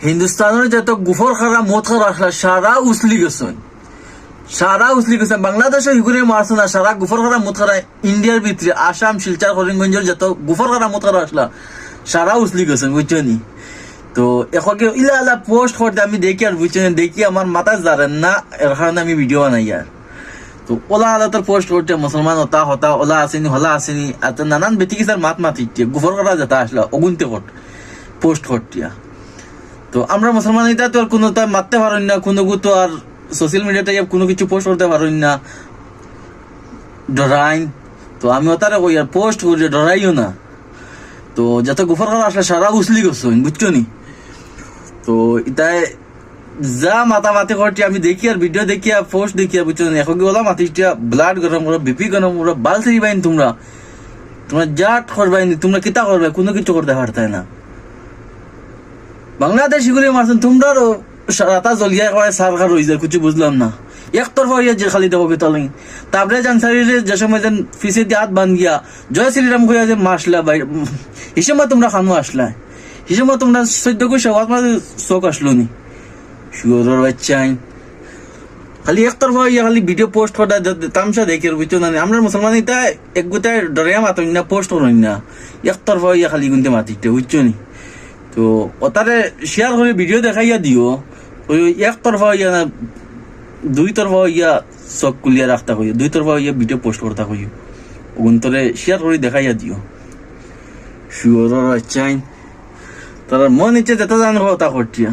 হিন্দুস্তানের যত গুফর খারা মত খারা আসলা সারা উসলি গেছেন, সারা উসলি গেছেন। বাংলাদেশে হিগুরে মারছে না, সারা গুফর খারা মত খারা ইন্ডিয়ার ভিতরে আসাম শিলচর করিমগঞ্জের যত গুফর খারা মত খারা আসলা সারা উসলি গেছেন, বুঝছনি। তো এখন ইলা আলা পোস্ট করতে আমি দেখি আর বুঝছেন, দেখি আমার মাথায় যারেন না, এর কারণে আমি ভিডিও বানাই আর। তো ওলা আলা তোর পোস্ট করতে মুসলমান হতা হতা ওলা আসেনি হলা আসেনি আর নানান বেটি কিসার মাত মাতিতে গুফর খারা যেটা আসলা অগুনতে পোস্ট করতিয়া। তো আমরা মুসলমান এটা তো আর কোনো তাই মারতে পারেন না, কোনো তো আর সোশ্যাল মিডিয়াতে কোনো কিছু পোস্ট করতে পারেন না, ডরাইন। তো আমি ওটারে কই আর পোস্ট করি ডরাইও না। তো যত গুফর খারা আসলে সারা উসলি গেছো, বুঝছো নি। তো এটাই যা মাতামাতি করছি আমি দেখি আর ভিডিও দেখি আর পোস্ট দেখি আর, বুঝছো নি। এখন ওলা মাতিটা ব্লাড গরম করো, বিপি গরম করো, বাল সেরি বাইন তোমরা জাট করবাইনি, তোমরা কিতা করবে, কোনো কিছু করতে পারতাই না। বাংলাদেশ এগুলি মারছেন তোমরা রাতা জলিয়া কয় সারকার হয়ে যায়, কিছু বুঝলাম না। একতরফা হইয়া যে খালি দেবো বেতলিং, তারপরে জানসারিরে যে সময় যেন ফিসে দিয়ে হাত বান গিয়া জয় শ্রীরাম কইয়া যে মাসলা বাইরে, এই সময় তোমরা খানো আসলা, এই সময় তোমরা 14 কোটি সবার মাঝে চোখ আসলো নি শুয়োরের বাচ্চাই। খালি একতরফা হইয়া খালি ভিডিও পোস্ট করা তামসা দেখি, বুঝছো না। আমরা মুসলমান এটা এক গোটায় ডরিয়া মাতই না, পোস্ট করই না, একতরফা হইয়া খালি গুনতে মাতিতে, বুঝছো নি। তো ওটারে শেয়ার করে ভিডিও দেখাইয়া দিও, ওই একতরফা হইয়া না দুই তরফা হইয়া চোখ কুলিয়া রাখতা হইয়া, দুই তরফা হইয়া ভিডিও পোস্ট করতা হইয়া ওগুন্তরে শেয়ার করে দেখাইয়া দিও। শুয়োরের বাচ্চাই তার মন ইচ্ছে যেটা জানো তা করতিয়া।